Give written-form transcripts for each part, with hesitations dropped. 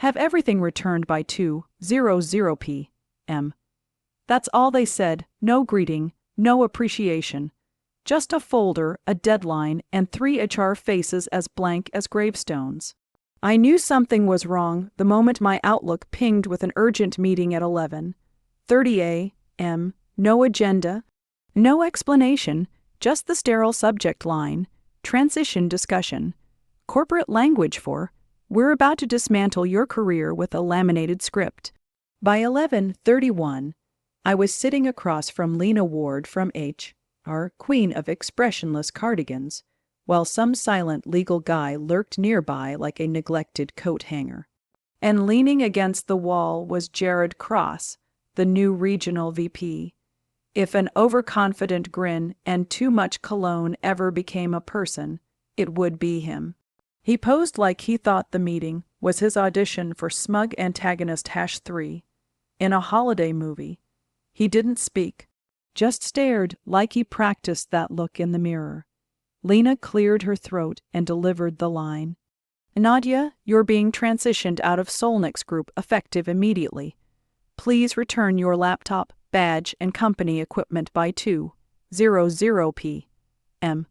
Have everything returned by 2:00 p.m. That's all they said, no greeting, no appreciation. Just a folder, a deadline, and 3 HR faces as blank as gravestones. I knew something was wrong the moment my Outlook pinged with an urgent meeting at 11:30 a.m., no agenda, no explanation, just the sterile subject line, transition discussion, corporate language for, we're about to dismantle your career with a laminated script. By 11:31, I was sitting across from Lena Ward from HR, queen of expressionless cardigans, while some silent legal guy lurked nearby like a neglected coat hanger. And leaning against the wall was Jared Cross, the new regional VP. If an overconfident grin and too much cologne ever became a person, it would be him. He posed like he thought the meeting was his audition for smug antagonist #3 in a holiday movie. He didn't speak, just stared like he practiced that look in the mirror. Lena cleared her throat and delivered the line. Nadia, you're being transitioned out of Solnix Group effective immediately. Please return your laptop, badge, and company equipment by 2:00 p.m.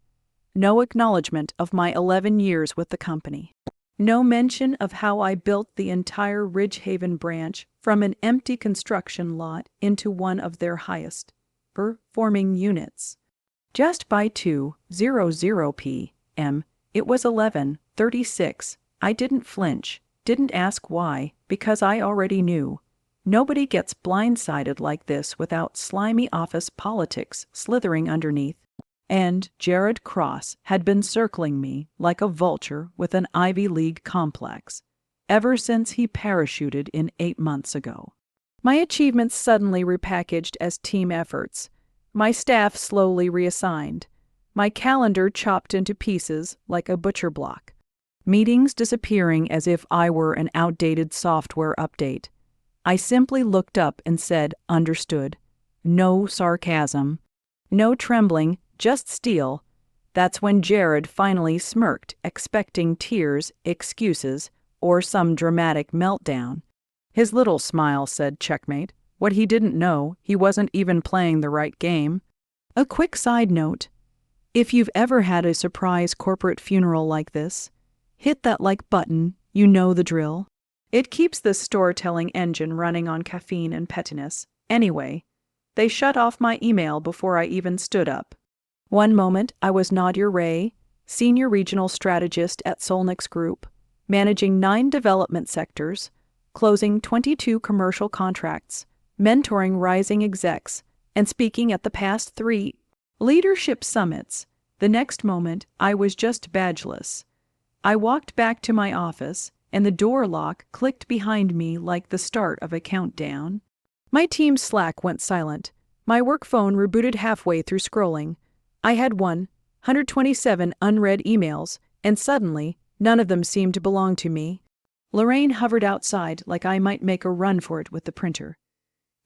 No acknowledgement of my 11 years with the company. No mention of how I built the entire Ridgehaven branch from an empty construction lot into one of their highest performing units. Just by 2:00 p.m., it was 11:36. I didn't flinch, didn't ask why, because I already knew. Nobody gets blindsided like this without slimy office politics slithering underneath. And Jared Cross had been circling me like a vulture with an Ivy League complex, ever since he parachuted in 8 months ago. My achievements suddenly repackaged as team efforts, my staff slowly reassigned, my calendar chopped into pieces like a butcher block, meetings disappearing as if I were an outdated software update. I simply looked up and said, understood. No sarcasm, no trembling, just steel. That's when Jared finally smirked, expecting tears, excuses, or some dramatic meltdown. His little smile said checkmate. What he didn't know, he wasn't even playing the right game. A quick side note. If you've ever had a surprise corporate funeral like this, hit that like button, you know the drill. It keeps this storytelling engine running on caffeine and pettiness. Anyway, they shut off my email before I even stood up. One moment I was Nadia Ray, Senior Regional Strategist at Solnix Group, managing 9 development sectors, closing 22 commercial contracts, mentoring rising execs, and speaking at the past 3 leadership summits. The next moment I was just badgeless. I walked back to my office, and the door lock clicked behind me like the start of a countdown. My team's Slack went silent. My work phone rebooted halfway through scrolling. I had 127 unread emails, and suddenly, none of them seemed to belong to me. Lorraine hovered outside like I might make a run for it with the printer.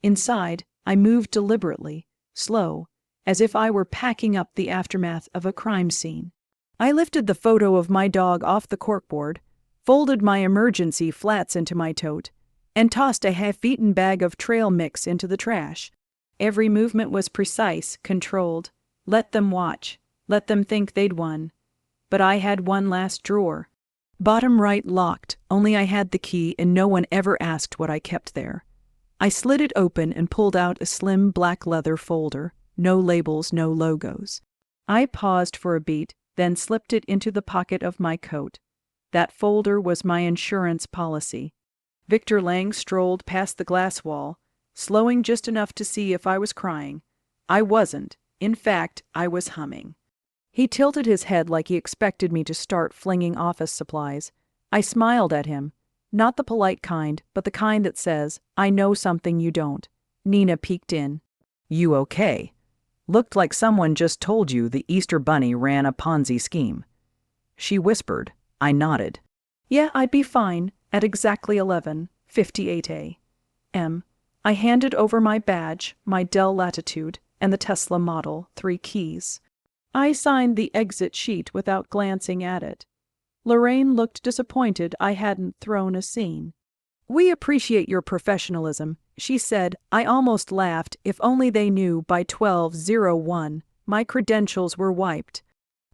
Inside, I moved deliberately, slow, as if I were packing up the aftermath of a crime scene. I lifted the photo of my dog off the corkboard, folded my emergency flats into my tote, and tossed a half-eaten bag of trail mix into the trash. Every movement was precise, controlled. Let them watch. Let them think they'd won. But I had one last drawer. Bottom right locked, only I had the key and no one ever asked what I kept there. I slid it open and pulled out a slim black leather folder. No labels, no logos. I paused for a beat, then slipped it into the pocket of my coat. That folder was my insurance policy. Victor Lang strolled past the glass wall, slowing just enough to see if I was crying. I wasn't. In fact, I was humming. He tilted his head like he expected me to start flinging office supplies. I smiled at him. Not the polite kind, but the kind that says, I know something you don't. Nina peeked in. You okay? Looked like someone just told you the Easter Bunny ran a Ponzi scheme. She whispered. I nodded. Yeah, I'd be fine at exactly 11:58 a.m. I handed over my badge, my Dell Latitude, and the Tesla Model 3 keys. I signed the exit sheet without glancing at it. Lorraine looked disappointed I hadn't thrown a scene. "We appreciate your professionalism," she said. I almost laughed. If only they knew by 12:01 my credentials were wiped.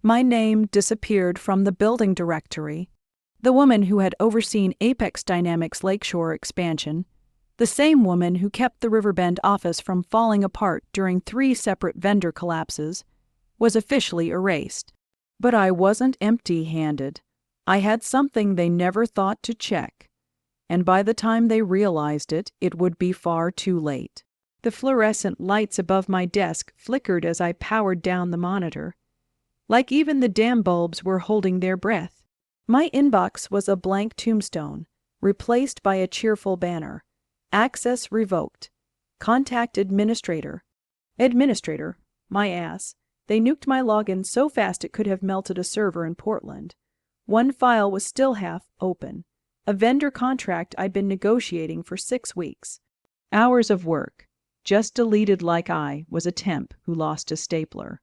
My name disappeared from the building directory. The woman who had overseen Apex Dynamics Lakeshore expansion, the same woman who kept the Riverbend office from falling apart during 3 separate vendor collapses, was officially erased. But I wasn't empty-handed. I had something they never thought to check. And by the time they realized it, it would be far too late. The fluorescent lights above my desk flickered as I powered down the monitor. Like even the damn bulbs were holding their breath. My inbox was a blank tombstone, replaced by a cheerful banner. Access revoked. Contact administrator. Administrator, my ass. They nuked my login so fast it could have melted a server in Portland. One file was still half open. A vendor contract I'd been negotiating for 6 weeks. Hours of work, just deleted like I was a temp who lost a stapler.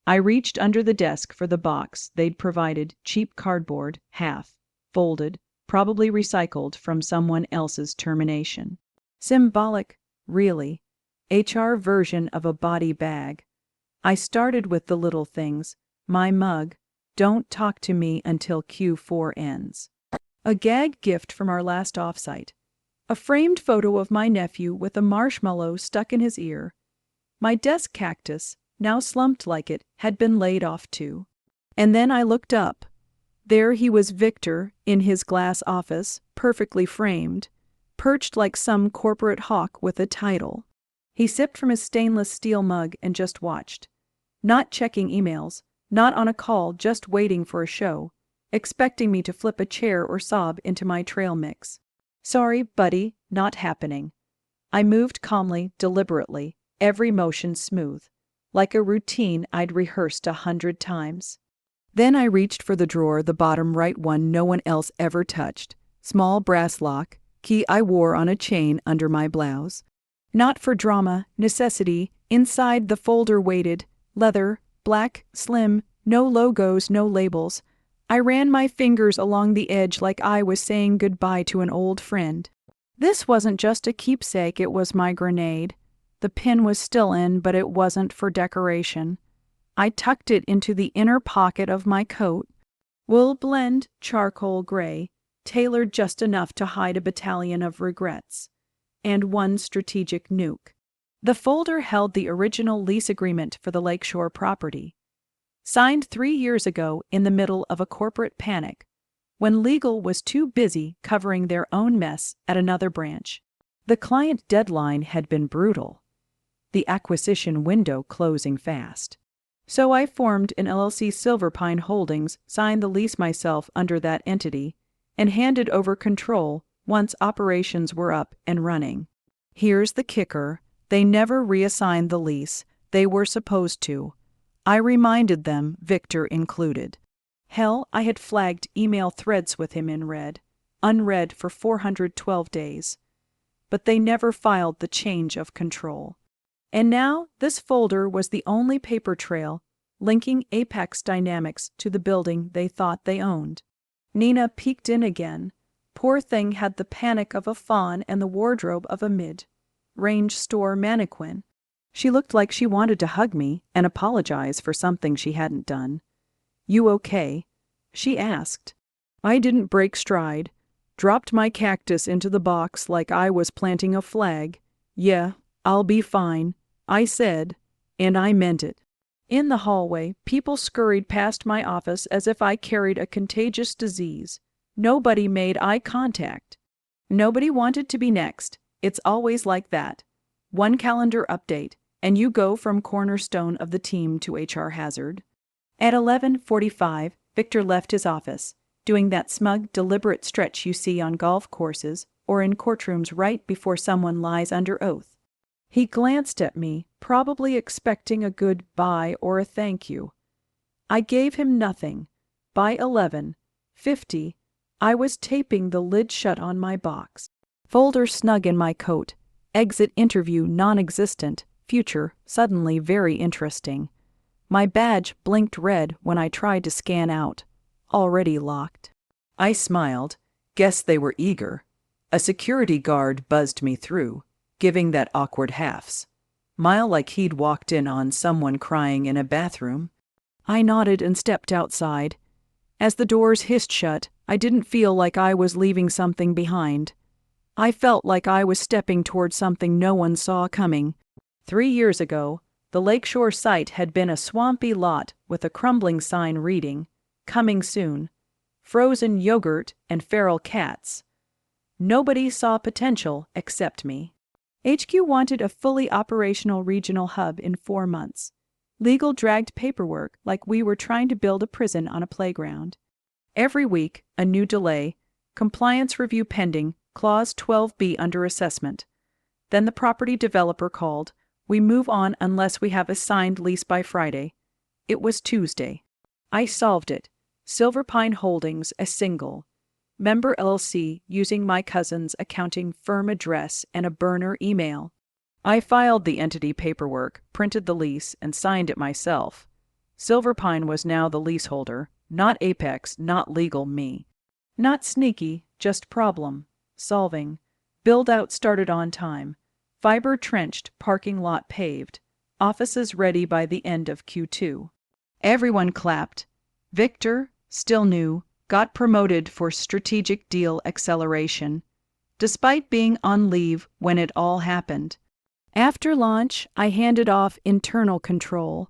I reached under the desk for the box they'd provided, cheap cardboard, half folded, probably recycled from someone else's termination. Symbolic, really. HR version of a body bag. I started with the little things. My mug, "Don't talk to me until Q4 ends." A gag gift from our last offsite. A framed photo of my nephew with a marshmallow stuck in his ear. My desk cactus, now slumped like it, had been laid off too. And then I looked up. There he was, Victor, in his glass office, perfectly framed, perched like some corporate hawk with a title. He sipped from his stainless steel mug and just watched. Not checking emails, not on a call, just waiting for a show, expecting me to flip a chair or sob into my trail mix. "Sorry, buddy, not happening." I moved calmly, deliberately, every motion smooth, like a routine I'd rehearsed 100 times. Then I reached for the drawer, the bottom right one no one else ever touched. Small brass lock, key I wore on a chain under my blouse. Not for drama, necessity. Inside the folder waited, leather, black, slim, no logos, no labels. I ran my fingers along the edge like I was saying goodbye to an old friend. This wasn't just a keepsake, it was my grenade. The pin was still in, but it wasn't for decoration. I tucked it into the inner pocket of my coat. Wool blend, charcoal gray, tailored just enough to hide a battalion of regrets. And one strategic nuke. The folder held the original lease agreement for the Lakeshore property. Signed 3 years ago in the middle of a corporate panic, when legal was too busy covering their own mess at another branch. The client deadline had been brutal. The acquisition window closing fast. So I formed an LLC, Silverpine Holdings, signed the lease myself under that entity, and handed over control once operations were up and running. Here's the kicker. They never reassigned the lease. They were supposed to. I reminded them, Victor included. Hell, I had flagged email threads with him in red, unread for 412 days. But they never filed the change of control. And now this folder was the only paper trail linking Apex Dynamics to the building they thought they owned. Nina peeked in again. Poor thing had the panic of a fawn and the wardrobe of a mid-range store mannequin. She looked like she wanted to hug me and apologize for something she hadn't done. "You okay?" she asked. I didn't break stride. Dropped my cactus into the box like I was planting a flag. "Yeah, I'll be fine," I said, and I meant it. In the hallway, people scurried past my office as if I carried a contagious disease. Nobody made eye contact. Nobody wanted to be next. It's always like that. One calendar update, and you go from cornerstone of the team to HR hazard. At 11:45, Victor left his office, doing that smug, deliberate stretch you see on golf courses or in courtrooms right before someone lies under oath. He glanced at me, probably expecting a goodbye or a thank you. I gave him nothing. By 11:50, I was taping the lid shut on my box. Folder snug in my coat. Exit interview non-existent. Future suddenly very interesting. My badge blinked red when I tried to scan out. Already locked. I smiled. Guess they were eager. A security guard buzzed me through, giving that awkward half-smile like he'd walked in on someone crying in a bathroom. I nodded and stepped outside. As the doors hissed shut, I didn't feel like I was leaving something behind. I felt like I was stepping toward something no one saw coming. 3 years ago, the lakeshore site had been a swampy lot with a crumbling sign reading, "Coming soon. Frozen yogurt and feral cats." Nobody saw potential except me. HQ wanted a fully operational regional hub in 4 months. Legal dragged paperwork like we were trying to build a prison on a playground. Every week, a new delay, compliance review pending, Clause 12B under assessment. Then the property developer called. "We move on unless we have a signed lease by Friday." It was Tuesday. I solved it. Silver Pine Holdings, a single member LLC, using my cousin's accounting firm address and a burner email. I filed the entity paperwork, printed the lease, and signed it myself. Silver Pine was now the leaseholder, not Apex, not legal me. Not sneaky, just problem solving. Build-out started on time. Fiber trenched, parking lot paved. Offices ready by the end of Q2. Everyone clapped. Victor, still new, got promoted for strategic deal acceleration, despite being on leave when it all happened. After launch, I handed off internal control.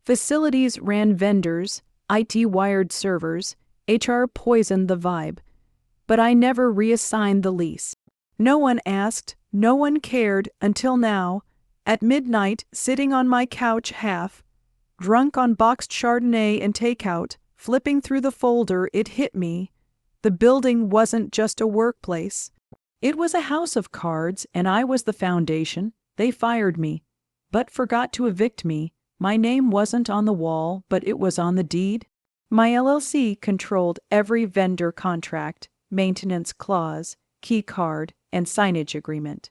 Facilities ran vendors, IT wired servers, HR poisoned the vibe. But I never reassigned the lease. No one asked, no one cared until now, at midnight, sitting on my couch drunk on boxed Chardonnay and takeout, flipping through the folder, it hit me. The building wasn't just a workplace. It was a house of cards, and I was the foundation. They fired me, but forgot to evict me. My name wasn't on the wall, but it was on the deed. My LLC controlled every vendor contract, maintenance clause, key card, and signage agreement.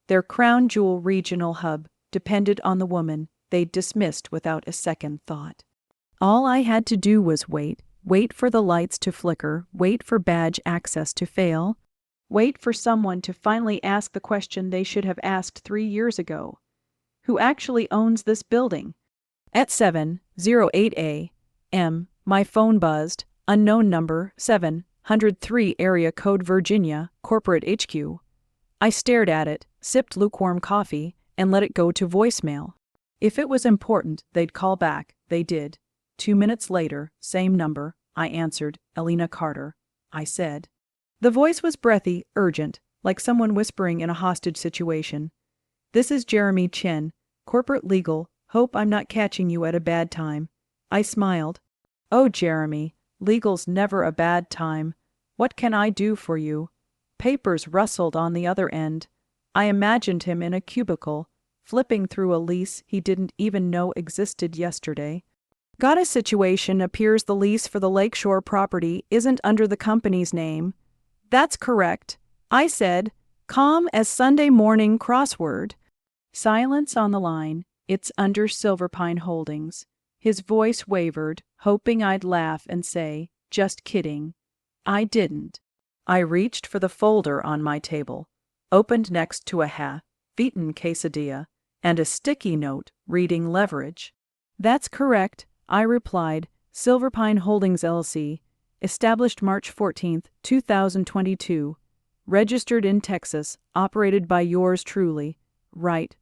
Their crown jewel regional hub depended on the woman they'd dismissed without a second thought. All I had to do was wait for the lights to flicker, wait for badge access to fail, wait for someone to finally ask the question they should have asked 3 years ago. Who actually owns this building? At 7:08 a.m., my phone buzzed, unknown number, 703 area code Virginia, corporate HQ. I stared at it, sipped lukewarm coffee, and let it go to voicemail. If it was important, they'd call back. They did. 2 minutes later, same number. I answered, "Elena Carter," I said. The voice was breathy, urgent, like someone whispering in a hostage situation. "This is Jeremy Chen, corporate legal. Hope I'm not catching you at a bad time." I smiled. "Oh, Jeremy, legal's never a bad time. What can I do for you?" Papers rustled on the other end. I imagined him in a cubicle, flipping through a lease he didn't even know existed yesterday. "Got a situation. Appears the lease for the lakeshore property isn't under the company's name." "That's correct," I said, calm as Sunday morning crossword. Silence on the line. "It's under Silver Pine Holdings." His voice wavered, hoping I'd laugh and say, "Just kidding." I didn't. I reached for the folder on my table, opened next to a half-eaten quesadilla, and a sticky note reading leverage. "That's correct," I replied. "Silver Pine Holdings LLC, established March 14, 2022, registered in Texas, operated by yours truly." Right,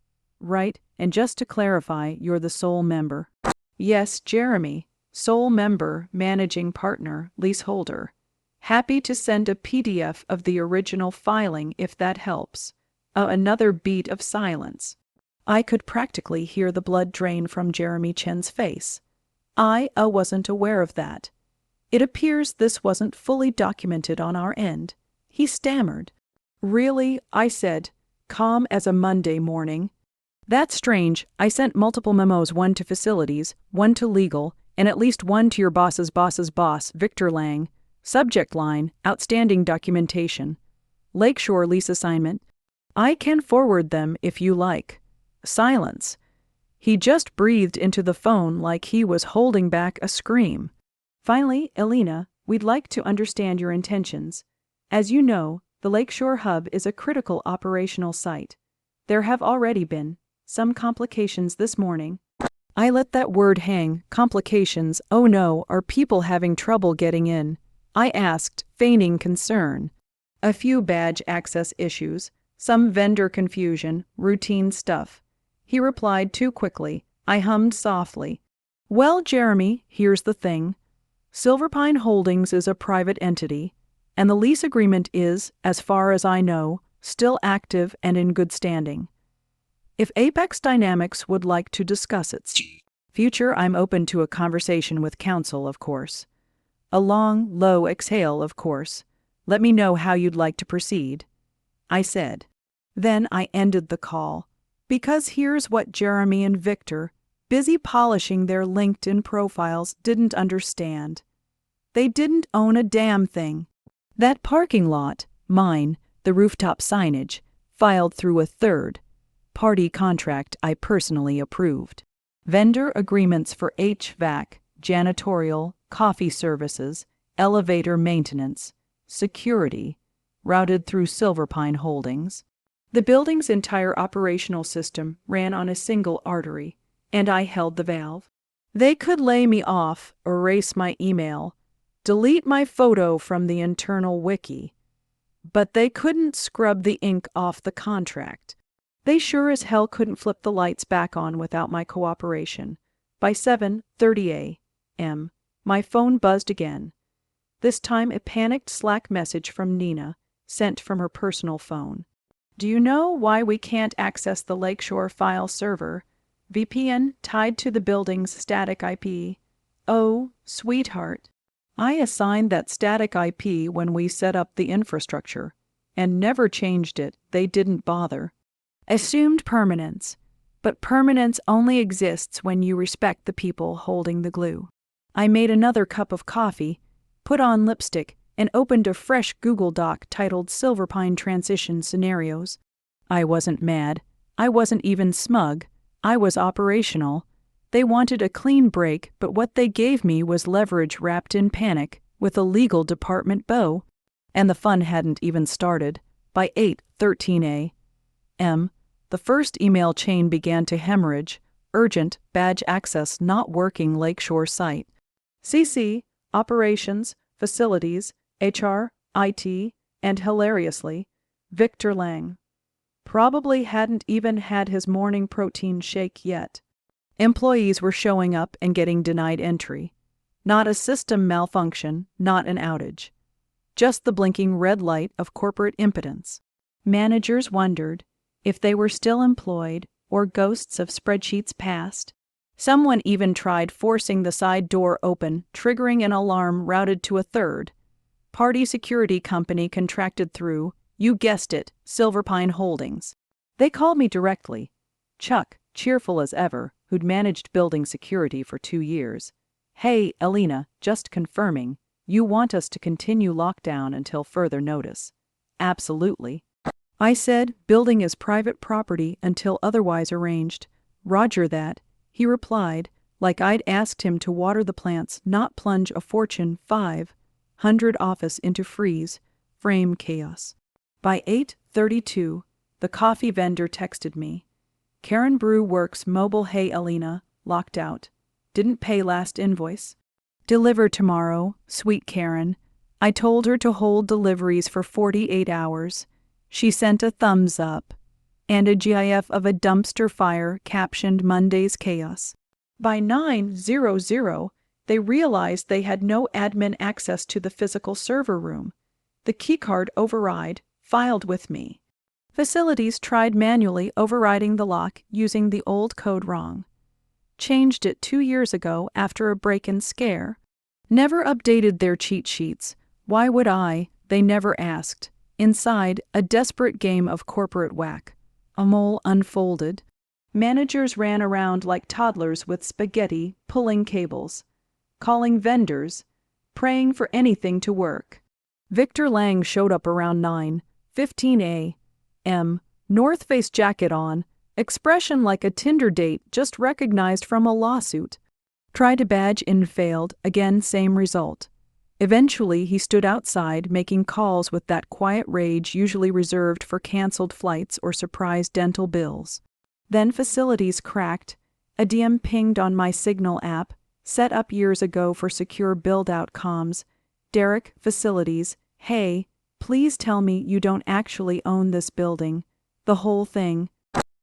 and just to clarify, you're the sole member." "Yes, Jeremy, sole member, managing partner, leaseholder. Happy to send a PDF of the original filing if that helps." Another beat of silence. I could practically hear the blood drain from Jeremy Chen's face. I wasn't aware of that. "It appears this wasn't fully documented on our end." He stammered. "Really?" I said, calm as a Monday morning. "That's strange. I sent multiple memos, one to facilities, one to legal, and at least one to your boss's boss, Victor Lang. Subject line, outstanding documentation. Lakeshore lease assignment. I can forward them if you like." Silence. He just breathed into the phone like he was holding back a scream. Finally, "Elena, we'd like to understand your intentions. As you know, The Lakeshore Hub is a critical operational site. There have already been some complications this morning. I let that word hang. Complications, oh no, are people having trouble getting in? I asked, feigning concern. A few badge access issues, some vendor confusion, routine stuff. He replied too quickly. I hummed softly. Well, Jeremy, here's the thing. Silverpine Holdings is a private entity, and the lease agreement is, as far as I know, still active and in good standing. If Apex Dynamics would like to discuss its future, I'm open to a conversation with counsel, of course. A long, low exhale, of course. Let me know how you'd like to proceed, I said. Then I ended the call, because here's what Jeremy and Victor, busy polishing their LinkedIn profiles, didn't understand. They didn't own a damn thing. That parking lot, mine, the rooftop signage, filed through a third-party contract I personally approved. Vendor agreements for HVAC, janitorial, coffee services, elevator maintenance, security, routed through Silverpine Holdings. The building's entire operational system ran on a single artery, and I held the valve. They could lay me off, erase my email, delete my photo from the internal wiki, but they couldn't scrub the ink off the contract. They sure as hell couldn't flip the lights back on without my cooperation. By 7:30 a.m., my phone buzzed again. This time a panicked Slack message from Nina, sent from her personal phone. Do you know why we can't access the Lakeshore file server? VPN tied to the building's static IP. Oh, sweetheart. I assigned that static IP when we set up the infrastructure, and never changed it. They didn't bother. Assumed permanence, but permanence only exists when you respect the people holding the glue. I made another cup of coffee, put on lipstick, and opened a fresh Google Doc titled Silverpine Transition Scenarios. I wasn't mad. I wasn't even smug. I was operational. They wanted a clean break, but what they gave me was leverage wrapped in panic with a legal department bow. And the fun hadn't even started. By 8:13 a.m., the first email chain began to hemorrhage. Urgent, badge access not working Lakeshore site. CC, operations, facilities, HR, IT, and hilariously, Victor Lang. Probably hadn't even had his morning protein shake yet. Employees were showing up and getting denied entry. Not a system malfunction, not an outage. Just the blinking red light of corporate impotence. Managers wondered if they were still employed or ghosts of spreadsheets past. Someone even tried forcing the side door open, triggering an alarm routed to a third-party security company contracted through, you guessed it, Silverpine Holdings. They called me directly. Chuck, cheerful as ever, who'd managed building security for 2 years. Hey, Elena, just confirming, you want us to continue lockdown until further notice. Absolutely. I said, building is private property until otherwise arranged. Roger that, he replied, like I'd asked him to water the plants, not plunge a Fortune 500 office into freeze-frame chaos. By 8:32, the coffee vendor texted me. Karen Brew Works Mobile. Hey Elena, locked out. Didn't pay last invoice. Deliver tomorrow, sweet Karen. I told her to hold deliveries for 48 hours. She sent a thumbs up and a GIF of a dumpster fire captioned Monday's chaos. By 9:00, they realized they had no admin access to the physical server room. The keycard override filed with me. Facilities tried manually overriding the lock using the old code wrong. Changed it 2 years ago after a break-in scare. Never updated their cheat sheets. Why would I? They never asked. Inside, a desperate game of corporate whack. A mole unfolded. Managers ran around like toddlers with spaghetti, pulling cables, calling vendors, praying for anything to work. Victor Lang showed up around 9:15 a.m., North Face jacket on, expression like a Tinder date just recognized from a lawsuit. Tried to badge in, failed, again same result. Eventually, he stood outside, making calls with that quiet rage usually reserved for canceled flights or surprise dental bills. Then facilities cracked. A DM pinged on my Signal app, set up years ago for secure build-out comms. Derek, facilities, hey, please tell me you don't actually own this building. The whole thing.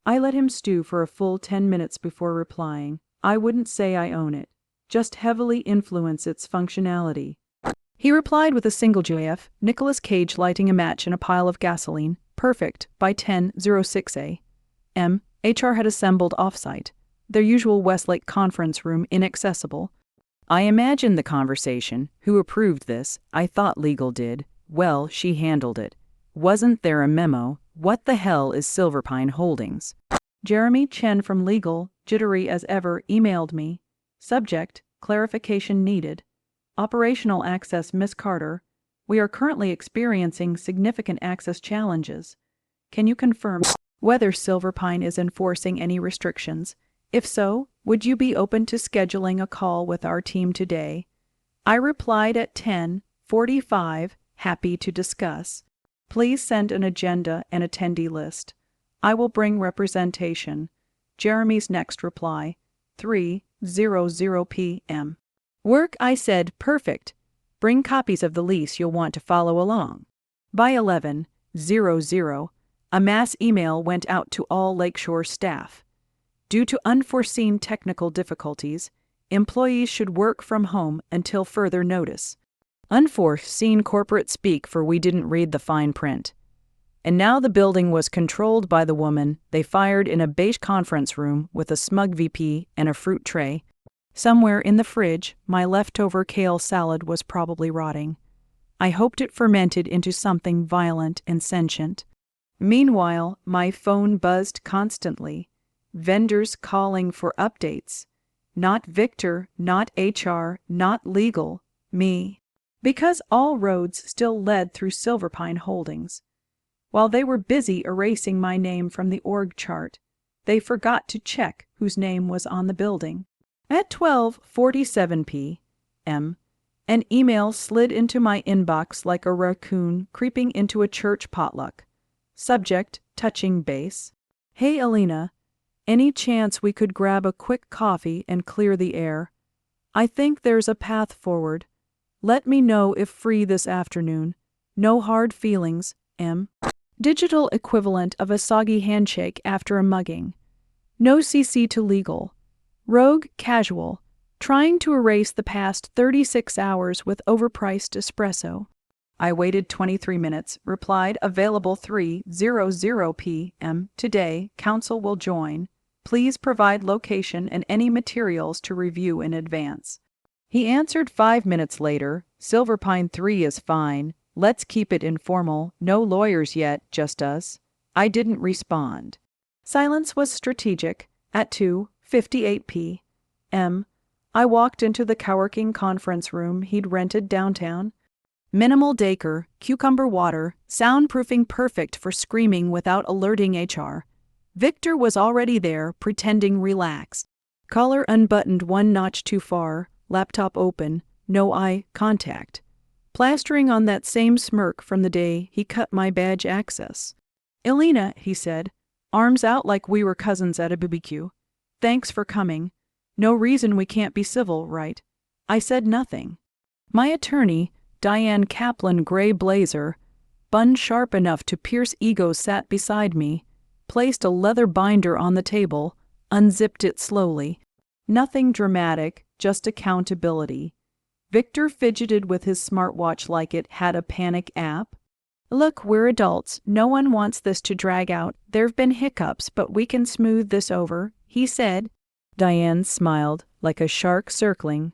I let him stew for a full 10 minutes before replying. I wouldn't say I own it, just heavily influence its functionality. He replied with a single GIF, Nicolas Cage lighting a match in a pile of gasoline. Perfect, by 10:06 a.m. HR had assembled offsite, their usual Westlake conference room inaccessible. I imagined the conversation. Who approved this? I thought legal did. Well, she handled it. Wasn't there a memo? What the hell is Silverpine Holdings? Jeremy Chen from legal, jittery as ever, emailed me. Subject, clarification needed. Operational access, Miss Carter. We are currently experiencing significant access challenges. Can you confirm whether Silverpine is enforcing any restrictions? If so, would you be open to scheduling a call with our team today? I replied at 10:45, happy to discuss. Please send an agenda and attendee list. I will bring representation. Jeremy's next reply, 3:00 p.m. Work, I said, perfect. Bring copies of the lease you'll want to follow along. By 11:00, a mass email went out to all Lakeshore staff. Due to unforeseen technical difficulties, employees should work from home until further notice. Unforeseen corporate speak, for we didn't read the fine print. And now the building was controlled by the woman they fired in a beige conference room with a smug VP and a fruit tray. Somewhere in the fridge, my leftover kale salad was probably rotting. I hoped it fermented into something violent and sentient. Meanwhile, my phone buzzed constantly. Vendors calling for updates. Not Victor, not HR, not legal, me. Because all roads still led through Silverpine Holdings. While they were busy erasing my name from the org chart, they forgot to check whose name was on the building. At 12:47 p.m., an email slid into my inbox like a raccoon creeping into a church potluck. Subject, touching base. Hey Alina, any chance we could grab a quick coffee and clear the air? I think there's a path forward. Let me know if free this afternoon. No hard feelings, M. Digital equivalent of a soggy handshake after a mugging. No CC to legal. Rogue casual, trying to erase the past 36 hours with overpriced espresso. I waited 23 minutes, replied available 3:00 p.m. Today, council will join. Please provide location and any materials to review in advance. He answered 5 minutes later, Silverpine 3 is fine. Let's keep it informal. No lawyers yet, just us. I didn't respond. Silence was strategic. At 2:58 p.m., I walked into the coworking conference room he'd rented downtown. Minimal Daker, cucumber water, soundproofing perfect for screaming without alerting HR. Victor was already there, pretending relaxed. Collar unbuttoned one notch too far, laptop open, no eye contact. Plastering on that same smirk from the day he cut my badge access. Elena, he said, arms out like we were cousins at a BBQ. Thanks for coming. No reason we can't be civil, right? I said nothing. My attorney, Diane Kaplan, gray blazer, bun sharp enough to pierce ego, sat beside me, placed a leather binder on the table, unzipped it slowly. Nothing dramatic, just accountability. Victor fidgeted with his smartwatch like it had a panic app. Look, we're adults. No one wants this to drag out. There've been hiccups, but we can smooth this over, he said. Diane smiled, like a shark circling.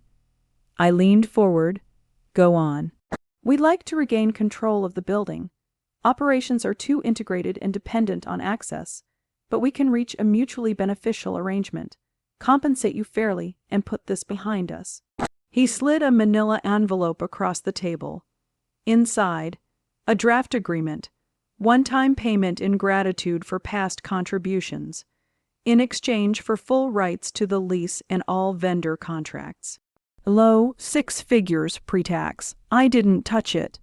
I leaned forward. Go on. We'd like to regain control of the building. Operations are too integrated and dependent on access, but we can reach a mutually beneficial arrangement, compensate you fairly, and put this behind us. He slid a manila envelope across the table. Inside, a draft agreement, one-time payment in gratitude for past contributions, in exchange for full rights to the lease and all vendor contracts. Low 6 figures pre-tax. I didn't touch it.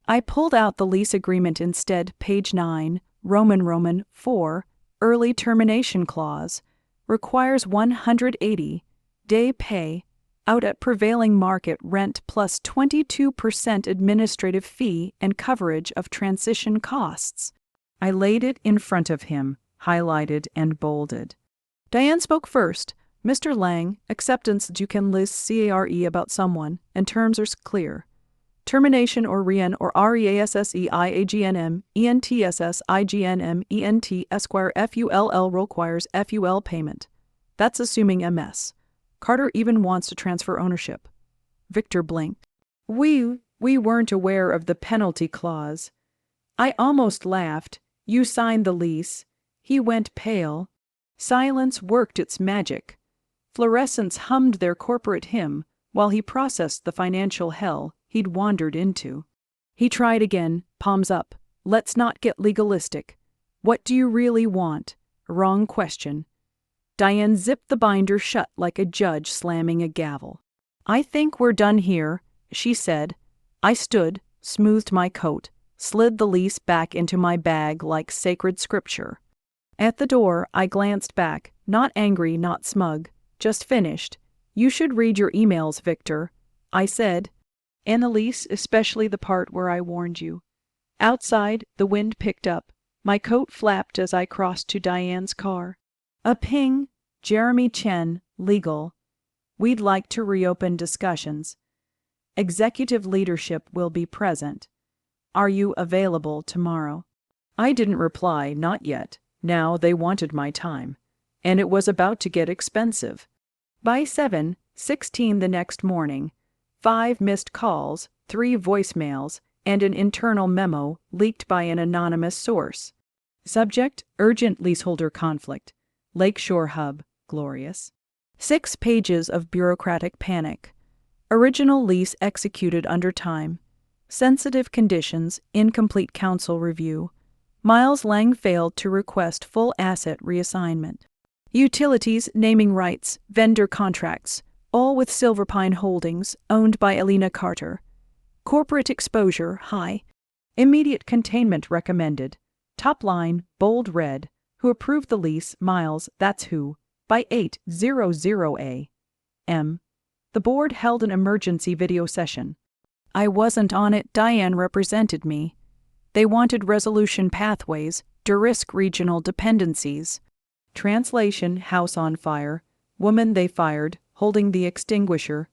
I pulled out the lease agreement instead. Page 9, Roman 4, early termination clause. Requires 180-day pay, out at prevailing market rent plus 22% administrative fee and coverage of transition costs. I laid it in front of him, highlighted and bolded. Diane spoke first. Mr. Lang, acceptance you can list CARE about someone, and terms are clear. Termination or REAN or REASSEIAGNM, ENTSSIGNM, ENT Esquire FULL requires FUL payment. That's assuming MS. Carter even wants to transfer ownership. Victor blinked. We weren't aware of the penalty clause. I almost laughed. You signed the lease. He went pale. Silence worked its magic. Fluorescents hummed their corporate hymn while he processed the financial hell he'd wandered into. He tried again, palms up. Let's not get legalistic. What do you really want? Wrong question. Diane zipped the binder shut like a judge slamming a gavel. I think we're done here, she said. I stood, smoothed my coat, slid the lease back into my bag like sacred scripture. At the door, I glanced back, not angry, not smug, just finished. You should read your emails, Victor, I said. And the lease, especially the part where I warned you. Outside, the wind picked up. My coat flapped as I crossed to Diane's car. A ping, Jeremy Chen, legal. We'd like to reopen discussions. Executive leadership will be present. Are you available tomorrow? I didn't reply, not yet. Now they wanted my time. And it was about to get expensive. By 7:16 the next morning, 5 missed calls, 3 voicemails, and an internal memo leaked by an anonymous source. Subject: urgent leaseholder conflict. Lakeshore Hub, glorious. 6 pages of bureaucratic panic. Original lease executed under time. Sensitive conditions, incomplete council review. Miles Lang failed to request full asset reassignment. Utilities, naming rights, vendor contracts, all with Silverpine Holdings, owned by Elena Carter. Corporate exposure, high. Immediate containment recommended. Top line, bold red. Who approved the lease, Miles, that's who. By 8:00 a.m. The board held an emergency video session. I wasn't on it, Diane represented me. They wanted resolution pathways, de-risk regional dependencies. Translation: house on fire. Woman they fired, holding the extinguisher.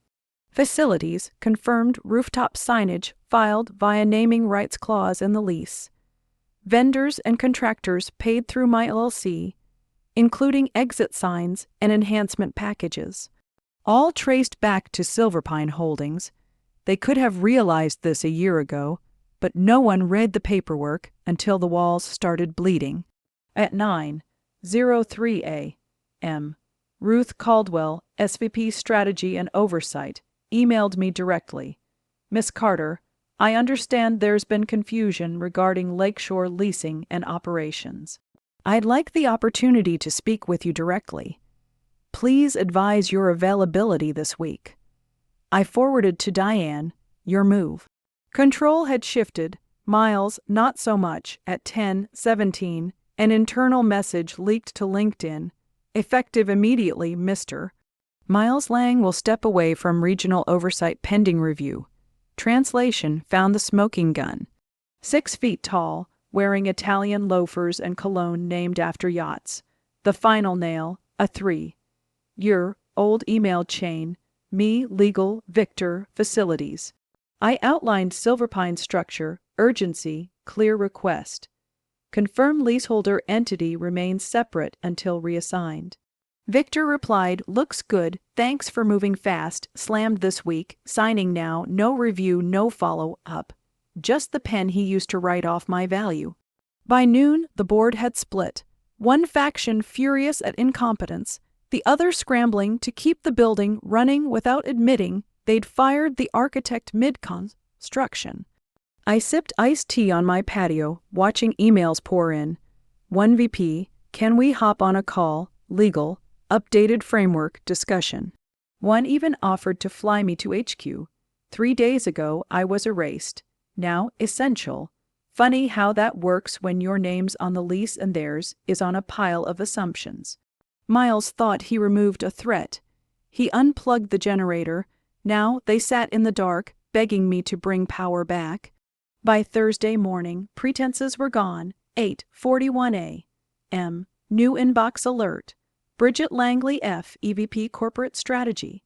Facilities: confirmed rooftop signage filed via naming rights clause in the lease. Vendors and contractors paid through my LLC, including exit signs and enhancement packages. All traced back to Silverpine Holdings. They could have realized this a year ago, but no one read the paperwork until the walls started bleeding. At 9:03 a.m., Ruth Caldwell, SVP Strategy and Oversight, emailed me directly. Miss Carter, I understand there's been confusion regarding Lakeshore leasing and operations. I'd like the opportunity to speak with you directly. Please advise your availability this week. I forwarded to Diane, your move. Control had shifted, Miles not so much. At 10:17, an internal message leaked to LinkedIn. Effective immediately, Mr. Miles Lang will step away from regional oversight pending review. Translation: found the smoking gun. 6 feet tall, wearing Italian loafers and cologne named after yachts. The final nail, a 3. Your old email chain, me, legal, Victor, facilities. I outlined Silverpine structure, urgency, clear request. Confirm leaseholder entity remains separate until reassigned. Victor replied, looks good, thanks for moving fast, slammed this week, signing now, no review, no follow-up. Just the pen he used to write off my value. By noon, the board had split. One faction furious at incompetence, the other scrambling to keep the building running without admitting they'd fired the architect mid-construction. I sipped iced tea on my patio, watching emails pour in. 1 VP, can we hop on a call, legal, updated framework, discussion. One even offered to fly me to HQ. 3 days ago I was erased. Now essential. Funny how that works when your name's on the lease and theirs is on a pile of assumptions. Miles thought he removed a threat. He unplugged the generator. Now they sat in the dark, begging me to bring power back. By Thursday morning, pretenses were gone. 8:41 a.m. New inbox alert. Bridget Langley F., EVP Corporate Strategy.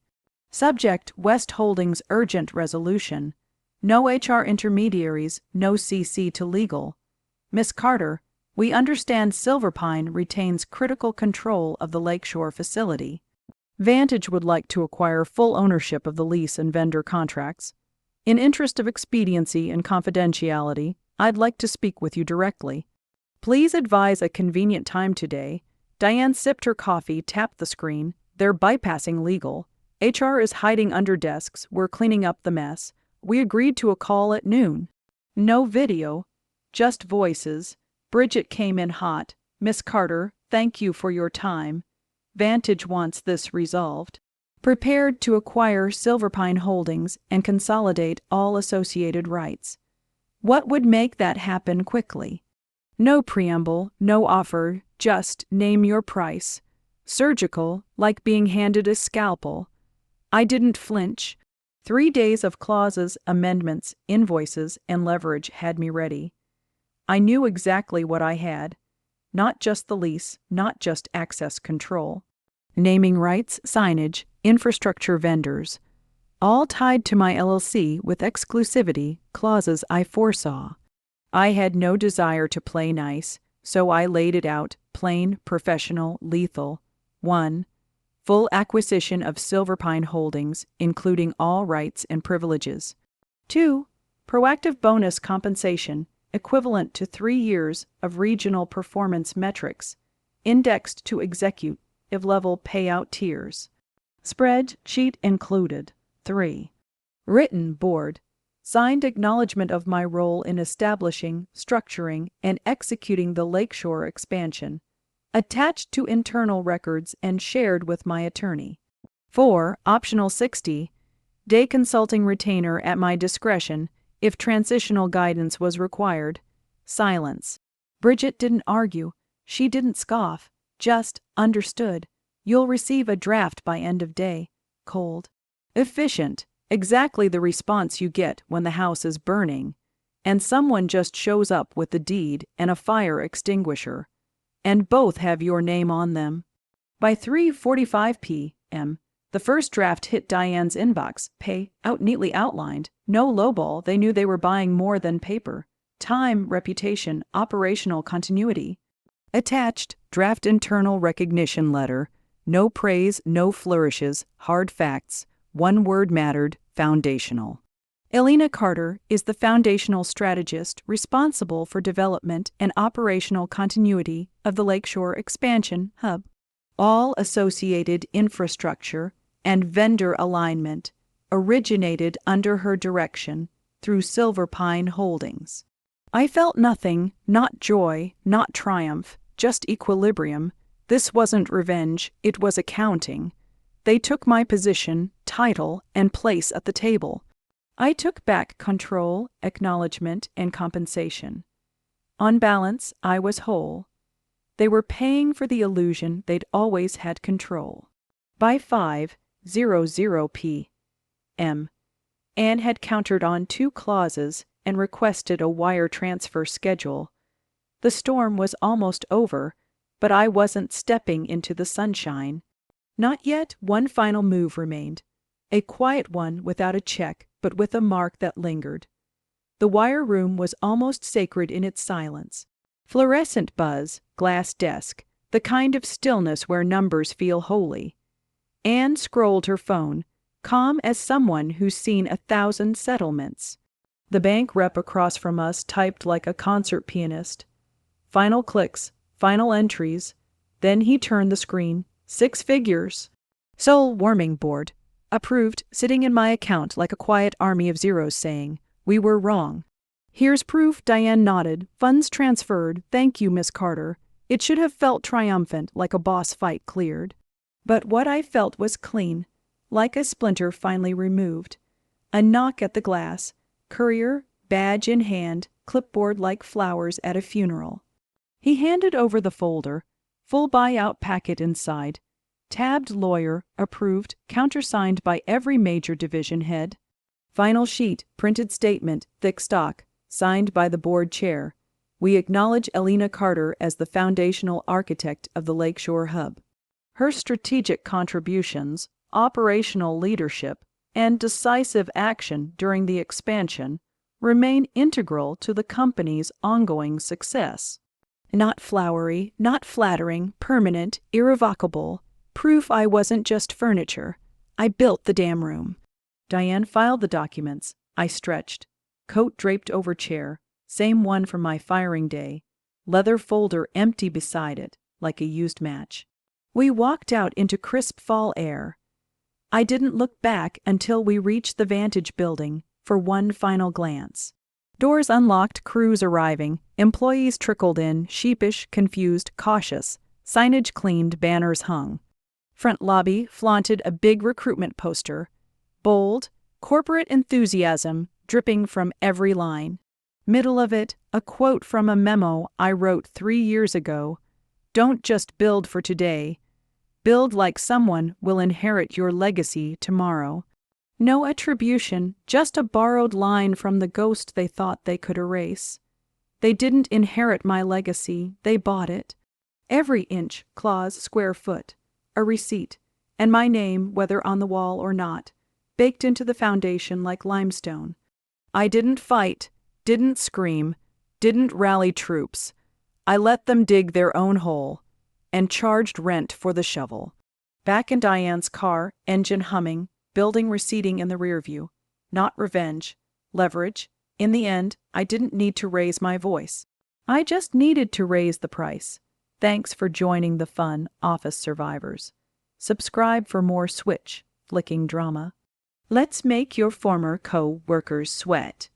Subject: West Holdings urgent resolution. No HR intermediaries, no CC to legal. Miss Carter, we understand Silverpine retains critical control of the Lakeshore facility. Vantage would like to acquire full ownership of the lease and vendor contracts. In interest of expediency and confidentiality, I'd like to speak with you directly. Please advise a convenient time today. Diane sipped her coffee, tapped the screen. They're bypassing legal. HR is hiding under desks. We're cleaning up the mess. We agreed to a call at noon. No video, just voices. Bridget came in hot. Miss Carter, thank you for your time. Vantage wants this resolved. Prepared to acquire Silverpine Holdings and consolidate all associated rights. What would make that happen quickly? No preamble, no offer, just name your price. Surgical, like being handed a scalpel. I didn't flinch. 3 days of clauses, amendments, invoices, and leverage had me ready. I knew exactly what I had. Not just the lease, not just access control. Naming rights, signage, infrastructure vendors. All tied to my LLC with exclusivity clauses I foresaw. I had no desire to play nice, so I laid it out, plain, professional, lethal. 1. Full acquisition of Silverpine Holdings, including all rights and privileges. 2. Proactive bonus compensation, equivalent to 3 years of regional performance metrics, indexed to executive-level payout tiers. Spreadsheet included. 3. Written board. Signed acknowledgement of my role in establishing, structuring, and executing the Lakeshore expansion, attached to internal records and shared with my attorney. 4. Optional 60-day consulting retainer at my discretion if transitional guidance was required. Silence. Bridget didn't argue. She didn't scoff. Just understood. You'll receive a draft by end of day. Cold. Efficient. Exactly the response you get when the house is burning, and someone just shows up with the deed and a fire extinguisher, and both have your name on them. By 3:45 p.m., the first draft hit Diane's inbox. Pay out neatly outlined. No lowball. They knew they were buying more than paper. Time, reputation, operational continuity. Attached, draft internal recognition letter. No praise, no flourishes, hard facts. One word mattered: foundational. Elena Carter is the foundational strategist responsible for development and operational continuity of the Lakeshore Expansion Hub. All associated infrastructure and vendor alignment originated under her direction through Silverpine Holdings. I felt nothing, not joy, not triumph, just equilibrium. This wasn't revenge, it was accounting. They took my position, title, and place at the table. I took back control, acknowledgement, and compensation. On balance, I was whole. They were paying for the illusion they'd always had control. By 5:00 p.m., Anne had countered on 2 clauses and requested a wire transfer schedule. The storm was almost over, but I wasn't stepping into the sunshine. Not yet. One final move remained. A quiet one without a check, but with a mark that lingered. The wire room was almost sacred in its silence. Fluorescent buzz, glass desk, the kind of stillness where numbers feel holy. Anne scrolled her phone, calm as someone who's seen 1,000 settlements. The bank rep across from us typed like a concert pianist. Final clicks, final entries. Then he turned the screen. 6 figures. Soul warming board. Approved, sitting in my account like a quiet army of zeros saying, "We were wrong." "Here's proof," Diane nodded. "Funds transferred. Thank you, Miss Carter." It should have felt triumphant, like a boss fight cleared. But what I felt was clean. like a splinter finally removed. A knock at the glass. Courier, badge in hand, clipboard like flowers at a funeral. He handed over the folder, full buyout packet inside. Tabbed lawyer, approved, countersigned by every major division head. Final sheet, printed statement, thick stock, signed by the board chair. We acknowledge Elena Carter as the foundational architect of the Lakeshore Hub. Her strategic contributions, operational leadership, and decisive action during the expansion remain integral to the company's ongoing success. Not flowery, not flattering, permanent, irrevocable. Proof I wasn't just furniture. I built the damn room. Diane filed the documents. I stretched. Coat draped over chair, same one from my firing day. Leather folder empty beside it, like a used match. We walked out into crisp fall air. I didn't look back until we reached the Vantage building for one final glance. Doors unlocked, crews arriving, employees trickled in, sheepish, confused, cautious, signage cleaned, banners hung. Front lobby flaunted a big recruitment poster. Bold, corporate enthusiasm dripping from every line. Middle of it, a quote from a memo I wrote 3 years ago. Don't just build for today. Build like someone will inherit your legacy tomorrow. No attribution, just a borrowed line from the ghost they thought they could erase. They didn't inherit my legacy, they bought it. Every inch, clause, square foot. A receipt, and my name, whether on the wall or not, baked into the foundation like limestone. I didn't fight, didn't scream, didn't rally troops. I let them dig their own hole, and charged rent for the shovel. Back in Diane's car, engine humming, building receding in the rearview. Not revenge, leverage. In the end, I didn't need to raise my voice. I just needed to raise the price. Thanks for joining the fun, office survivors. Subscribe for more switch, flicking drama. Let's make your former co-workers sweat.